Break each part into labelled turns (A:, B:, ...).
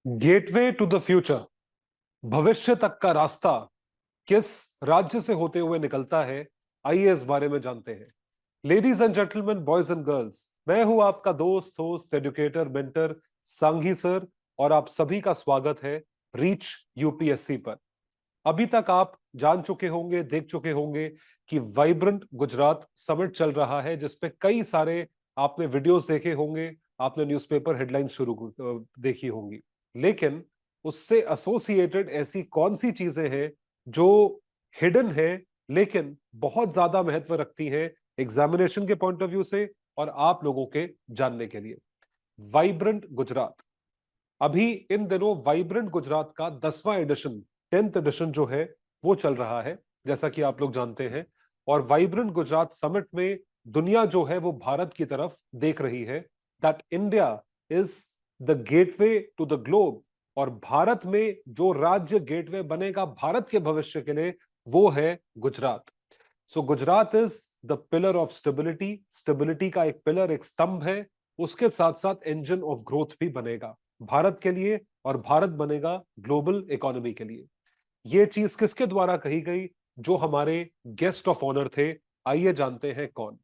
A: Gateway to the future, भविष्य तक का रास्ता किस राज्य से होते हुए निकलता है? आइए इस बारे में जानते हैं। Ladies and gentleman, boys and girls, मैं हूं आपका दोस्त host educator mentor Sanghi sir, और आप सभी का स्वागत है रीच यूपीएससी पर। अभी तक आप जान चुके होंगे, देख चुके होंगे कि वाइब्रेंट गुजरात समिट चल रहा है, जिसपे कई सारे आपने वीडियोस देखे होंगे, आपने न्यूज़पेपर हेडलाइंस देखी होंगी। लेकिन उससे एसोसिएटेड ऐसी कौन सी चीजें हैं जो हिडन है लेकिन बहुत ज्यादा महत्व रखती हैं एग्जामिनेशन के पॉइंट ऑफ व्यू से और आप लोगों के जानने के लिए? वाइब्रेंट गुजरात, अभी इन दिनों वाइब्रेंट गुजरात का 10वां एडिशन, 10th एडिशन जो है वो चल रहा है, जैसा कि आप लोग जानते हैं। और वाइब्रेंट गुजरात समिट में दुनिया जो है वो भारत की तरफ देख रही है, that India is the gateway to the globe. और भारत में जो राज्य गेटवे बनेगा भारत के भविष्य के लिए, वो है Gujarat. So Gujarat is the pillar of stability, stability का एक पिलर, एक स्तंभ है। उसके साथ साथ इंजन ऑफ ग्रोथ भी बनेगा भारत के लिए, और भारत बनेगा ग्लोबल इकोनॉमी के लिए। ये चीज किसके द्वारा कही गई? जो हमारे गेस्ट ऑफ ऑनर थे। आइए जानते हैं कौन।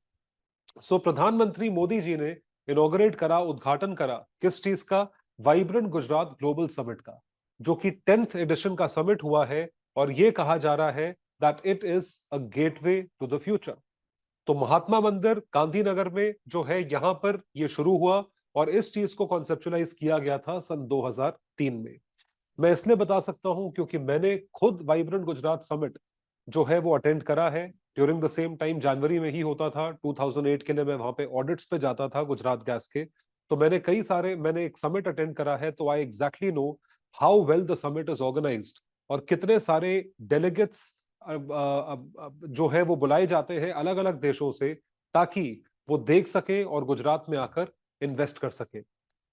A: प्रधानमंत्री मोदी जी ने इनॉग्रेट करा, उद्घाटन करा किस चीज का? वाइब्रेंट गुजरात ग्लोबल समिट का, जो कि 10th एडिशन का समिट हुआ है। और यह कहा जा रहा है that it is a gateway to the future. तो महात्मा मंदिर गांधीनगर में जो है, यहां पर यह शुरू हुआ, और इस चीज को कॉन्सेप्चुलाइज किया गया था सन 2003 में। मैं इसलिए बता सकता हूं क्योंकि मैंने खुद वाइब्रेंट गुजरात समिट जो है वो अटेंड करा है। ड्यूरिंग द सेम टाइम जनवरी में ही होता था 2008 के लिए, मैं वहां पे ऑडिट्स पे जाता था गुजरात गैस के। तो मैंने एक समिट अटेंड करा है, तो I exactly know how well the summit is organised, और कितने सारे डेलीगेट्स जो है वो बुलाए जाते हैं अलग अलग देशों से, ताकि वो देख सके और गुजरात में आकर इन्वेस्ट कर सके।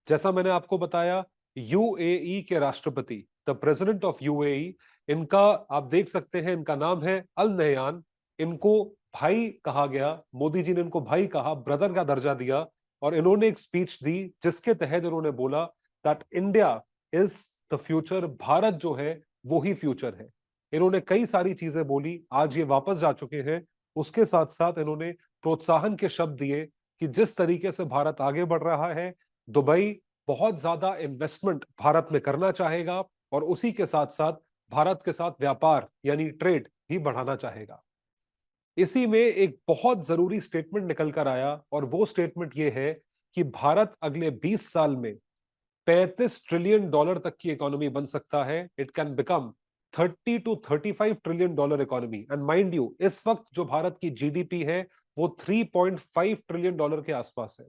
A: जैसा मैंने आपको बताया, यूएई के राष्ट्रपति, द प्रेसिडेंट ऑफ यूएई, इनका आप देख सकते हैं, इनका नाम है अल नहयान। इनको भाई कहा गया, मोदी जी ने इनको भाई कहा, ब्रदर का दर्जा दिया। और इन्होंने एक स्पीच दी जिसके तहत इन्होंने बोला that India is the future, Bharat जो है वो ही फ्यूचर है। इन्होंने कई सारी चीजें बोली, आज ये वापस जा चुके हैं। उसके साथ साथ इन्होंने प्रोत्साहन के शब्द दिए कि जिस तरीके से भारत आगे बढ़ रहा है, दुबई बहुत ज्यादा इन्वेस्टमेंट भारत में करना चाहेगा, और उसी के साथ साथ भारत के साथ व्यापार यानी ट्रेड भी बढ़ाना चाहेगा। इसी में एक बहुत जरूरी स्टेटमेंट निकल कर आया, और वो स्टेटमेंट ये है कि भारत अगले 20 साल में 35 ट्रिलियन डॉलर तक की इकोनॉमी बन सकता है। It can become 30 to 35 trillion dollar economy. And mind you, इस वक्त जो भारत की जीडीपी है वो 3.5 ट्रिलियन डॉलर के आसपास है।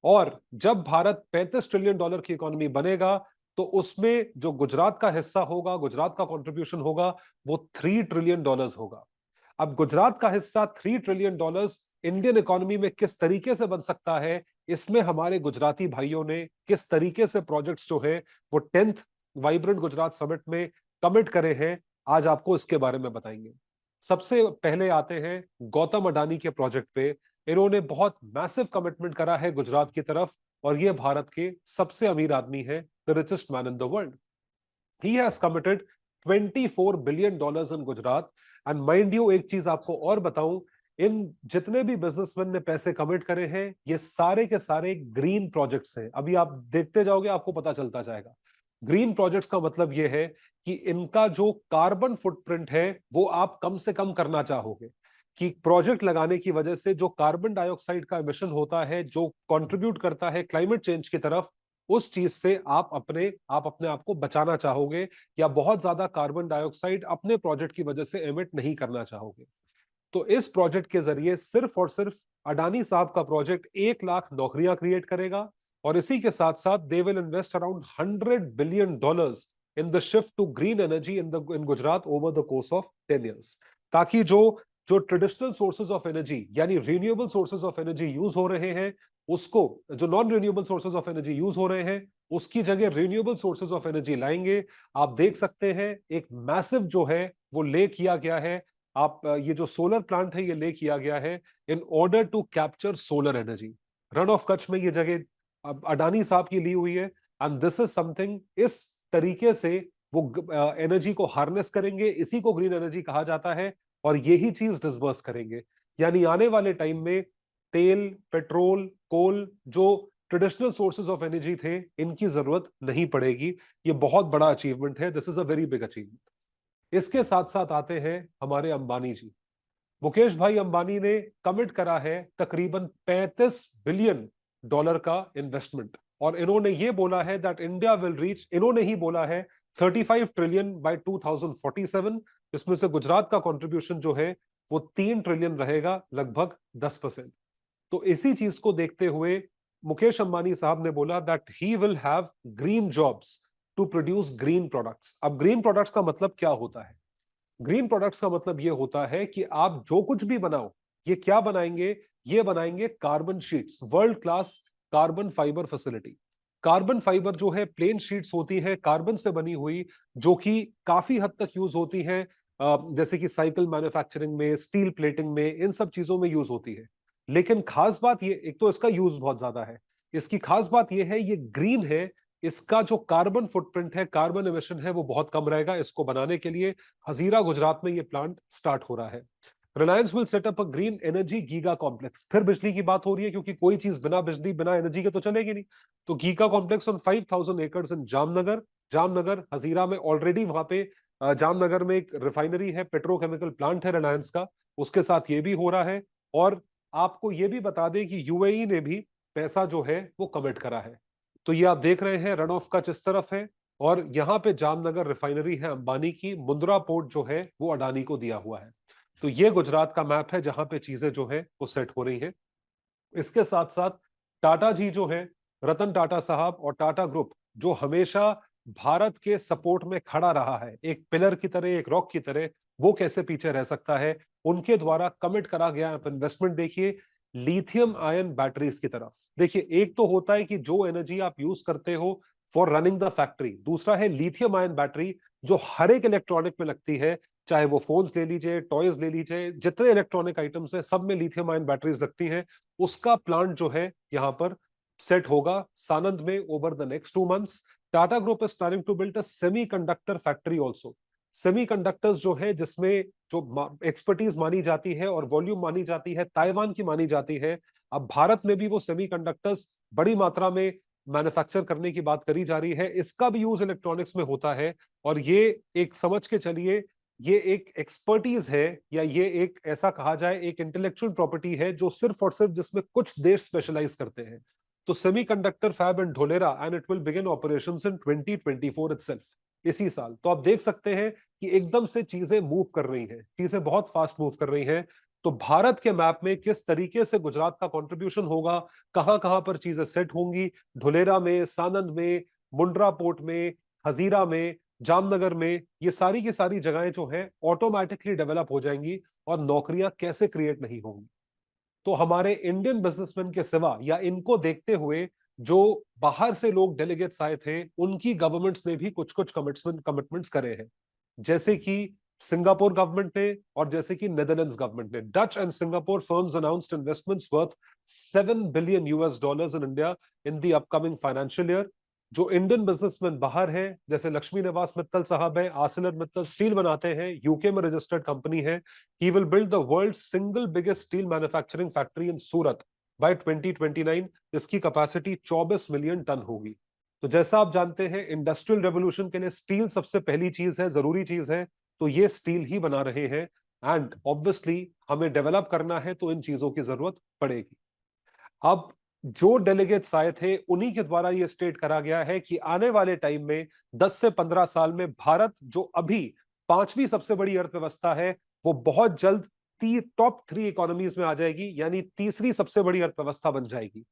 A: और जब भारत 35 ट्रिलियन डॉलर की इकोनॉमी बनेगा, तो उसमें जो गुजरात का हिस्सा होगा, गुजरात का कंट्रीब्यूशन होगा, वो 3 ट्रिलियन डॉलर्स होगा। अब गुजरात का हिस्सा 3 ट्रिलियन डॉलर्स इंडियन इकोनॉमी में किस तरीके से बन सकता है, इसमें हमारे गुजराती भाइयों ने किस तरीके से प्रोजेक्ट्स जो है वो 10th वाइब्रेंट गुजरात समिट में कमिट करे हैं, आज आपको इसके बारे में बताएंगे। सबसे पहले आते हैं गौतम अडानी के प्रोजेक्ट पे। इन्होंने बहुत मैसिव कमिटमेंट करा है गुजरात की तरफ, और ये भारत के सबसे अमीर आदमी है, the richest man in the world. He has committed 24 billion dollars in Gujarat. And mind you, एक चीज आपको और बताऊं, इन जितने भी बिजनेसमैन ने पैसे कमिट करे हैं, ये सारे के सारे ग्रीन प्रोजेक्ट्स हैं। अभी आप देखते जाओगे, आपको पता चलता जाएगा। ग्रीन प्रोजेक्ट्स का मतलब यह है कि इनका जो कार्बन फुटप्रिंट है वो आप कम से कम करना चाहोगे, कि प्रोजेक्ट लगाने की वजह से जो कार्बन डाइऑक्साइड का एमिशन होता है, जो कंट्रीब्यूट करता है क्लाइमेट चेंज की तरफ, उस चीज से आप अपने आप को बचाना चाहोगे, या बहुत ज्यादा कार्बन डाइऑक्साइड अपने प्रोजेक्ट की वजह से एमिट नहीं करना चाहोगे। तो इस प्रोजेक्ट के जरिए सिर्फ और सिर्फ अडानी साहब का प्रोजेक्ट 1 लाख नौकरियां क्रिएट करेगा, और इसी के साथ साथ they will invest around 100 billion dollars in the shift to green energy in Gujarat over the course of 10 years, ताकि जो जो ट्रेडिशनल सोर्सेज ऑफ एनर्जी यानी renewable sources of energy use हो रहे हैं, उसको, जो non renewable sources of energy use हो रहे हैं, उसकी जगह रिन्यूएबल सोर्सेज ऑफ एनर्जी लाएंगे। आप देख सकते हैं एक मैसिव जो है वो ले किया गया है। आप ये जो सोलर प्लांट है ये ले किया गया है in order to capture solar energy. Run of Kutch में ये जगह अब अडानी साहब की ली हुई है। एंड दिस इज समथिंग, इस तरीके से वो एनर्जी को हार्नेस करेंगे, इसी को ग्रीन एनर्जी कहा जाता है, और यही चीज डिस्बर्स करेंगे। यानी आने वाले टाइम में तेल, पेट्रोल, कोल, जो ट्रेडिशनल सोर्सेज ऑफ एनर्जी थे, इनकी जरूरत नहीं पड़ेगी। ये बहुत बड़ा अचीवमेंट है, this is a very big achievement. इसके साथ साथ आते हैं हमारे अंबानी जी। मुकेश भाई अंबानी ने कमिट करा है तकरीबन 35 बिलियन डॉलर का इन्वेस्टमेंट, और इन्होंने ये बोला है दैट इंडिया विल रीच, इन्होंने ही बोला है, 35 ट्रिलियन बाय 2047। इसमें से गुजरात का कंट्रीब्यूशन जो है वो 3 ट्रिलियन रहेगा, लगभग 10%। तो इसी चीज को देखते हुए मुकेश अंबानी साहब ने बोला that he will have green jobs to produce green products. अब ग्रीन प्रोडक्ट्स का मतलब क्या होता है? ग्रीन प्रोडक्ट्स का मतलब ये होता है कि आप जो कुछ भी बनाओ, ये क्या बनाएंगे? ये बनाएंगे carbon sheets, world class carbon fibre facility. Carbon fibre जो है प्लेन शीट्स होती है कार्बन से बनी हुई, जो कि काफी हद तक यूज होती है, जैसे कि साइकिल मैन्युफैक्चरिंग में, स्टील प्लेटिंग में, इन सब चीजों में यूज होती है। लेकिन खास बात ये, एक तो इसका यूज बहुत ज्यादा है, इसकी खास बात ये है ये ग्रीन है, इसका जो कार्बन फुटप्रिंट है, कार्बन एमिशन है, वो बहुत कम रहेगा। इसको बनाने के लिए हजीरा गुजरात में ये प्लांट स्टार्ट हो रहा है। Reliance will set up a green energy giga complex. फिर बिजली की बात हो रही है, क्योंकि कोई चीज बिना बिजली, बिना एनर्जी के तो चलेगी नहीं। तो गीगा कॉम्प्लेक्स ऑन 5,000 एकर्स इन जामनगर। जामनगर हजीरा में ऑलरेडी वहां पे जामनगर में एक रिफाइनरी है, पेट्रोकेमिकल प्लांट है रिलायंस का, उसके साथ ये भी हो रहा है। और आपको ये भी बता दें कि यूएई ने भी पैसा जो है वो कमिट करा है। तो ये आप देख रहे हैं रन ऑफ का किस तरफ है, और यहाँ पे जामनगर रिफाइनरी है अंबानी की, मुंद्रा पोर्ट जो है वो अडानी को दिया हुआ है। तो ये गुजरात का मैप है जहां पे चीजें जो है वो सेट हो रही है। इसके साथ साथ टाटा जी जो है, रतन टाटा साहब और टाटा ग्रुप, जो हमेशा भारत के सपोर्ट में खड़ा रहा है, एक पिलर की तरह, एक रॉक की तरह, वो कैसे पीछे रह सकता है? उनके द्वारा कमिट करा गया आप इन्वेस्टमेंट देखिए, लिथियम आयन बैटरीज की तरफ। देखिए, एक तो होता है कि जो एनर्जी आप यूज करते हो फॉर रनिंग द फैक्ट्री, दूसरा है लिथियम आयन बैटरी, जो हर एक इलेक्ट्रॉनिक में लगती है, चाहे वो फोन्स ले लीजिए, टॉयज ले लीजिए, जितने इलेक्ट्रॉनिक आइटम्स है सब में लिथियम आयन बैटरीज लगती हैं। उसका प्लांट जो है यहाँ पर सेट होगा सानंद में over the next 2 months. Tata group is planning to build a semiconductor factory also. Semiconductors जो है, जिसमें जो एक्सपर्टीज मानी जाती है और वॉल्यूम मानी जाती है, ताइवान की मानी जाती है। अब भारत में भी वो सेमीकंडक्टर्स बड़ी मात्रा में मैन्युफैक्चर करने की बात करी जा रही है, इसका भी यूज इलेक्ट्रॉनिक्स में होता है। और ये एक समझ के चलिए, ये एक एक्सपर्टीज है, या ये एक ऐसा कहा जाए एक इंटेलेक्चुअल प्रॉपर्टी है, जो सिर्फ और सिर्फ जिसमें कुछ देश स्पेशलाइज करते हैं। तो semiconductor fab in Dholera, and it will begin operations in 2024 itself, इसी साल। तो आप देख सकते हैं कि एकदम से चीजें मूव कर रही हैं, चीजें बहुत फास्ट मूव कर रही हैं। तो भारत के मैप में किस तरीके से गुजरात का कंट्रीब्यूशन होगा, कहां कहां पर चीजें सेट होंगी, ढुलेरा में, सानंद में, मुंड्रा पोर्ट में, हजीरा में, जामनगर में, ये सारी की सारी जगहें जो हैं ऑटोमेटिकली डेवलप हो जाएंगी, और नौकरियां कैसे क्रिएट नहीं होंगी। तो हमारे इंडियन बिजनेसमैन के सिवा, या इनको देखते हुए जो बाहर से लोग डेलीगेट्स आए थे, उनकी गवर्नमेंट्स ने भी कुछ कुछ कमिटमेंट्स करे हैं। जैसे कि सिंगापुर गवर्नमेंट ने, और जैसे कि नेदरलैंड्स गवर्नमेंट ने, Dutch and Singapore firms announced investments worth $7 billion in India in the upcoming financial year. जो इंडियन बिजनेसमैन बाहर है, जैसे लक्ष्मी निवास मित्तल साहब है, आर्सेलर मित्तल स्टील बनाते हैं, यूके में रजिस्टर्ड कंपनी है, he will build the world single biggest steel manufacturing factory in Surat by 2029। इसकी कैपेसिटी 24 मिलियन टन होगी। तो जैसा आप जानते हैं, इंडस्ट्रियल रेवोल्यूशन के लिए स्टील सबसे पहली चीज है, जरूरी चीज है। तो ये स्टील ही बना रहे हैं, एंड ऑब्वियसली हमें डेवलप करना है तो इन चीजों की जरूरत पड़ेगी। अब जो डेलीगेट्स आए थे, उन्हीं के द्वारा ये स्टेट करा गया है कि आने वाले टाइम में 10 से 15 साल में भारत, जो अभी 5वीं सबसे बड़ी अर्थव्यवस्था है, वो बहुत जल्द टॉप 3 इकोनॉमीज में आ जाएगी, यानी तीसरी सबसे बड़ी अर्थव्यवस्था बन जाएगी।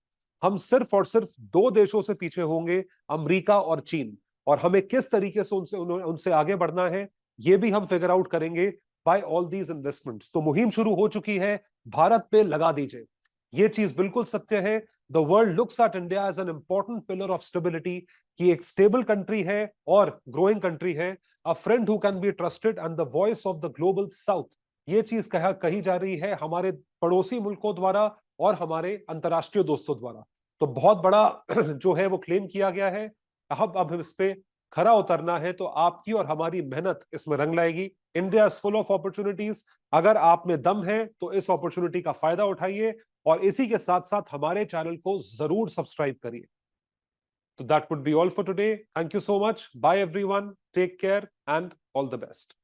A: हम सिर्फ और सिर्फ 2 देशों से पीछे होंगे, अमेरिका और चीन। और हमें किस तरीके से उनसे आगे बढ़ना है, ये भी हम फिगर आउट करेंगे बाय ऑल दीज इन्वेस्टमेंट्स। तो मुहिम शुरू हो चुकी है, भारत पे लगा दीजिए। ये चीज बिल्कुल सत्य है। The world looks at India as an important pillar of stability, कि एक स्टेबल कंट्री है और ग्रोइंग कंट्री है, a friend who can be trusted and the voice of the global south. ये चीज कही जा रही है हमारे पड़ोसी मुल्कों द्वारा और हमारे अंतर्राष्ट्रीय दोस्तों द्वारा। तो बहुत बड़ा जो है वो क्लेम किया गया है। अब इस पे खरा उतरना है, तो आपकी और हमारी मेहनत इसमें रंग लाएगी। India is full of opportunities. अगर आप में दम है तो इस अपॉर्चुनिटी का फायदा उठाइए, और इसी के साथ साथ हमारे चैनल को जरूर सब्सक्राइब करिए। तो that would be all for today. Thank you so much. Bye everyone, take care and all the best.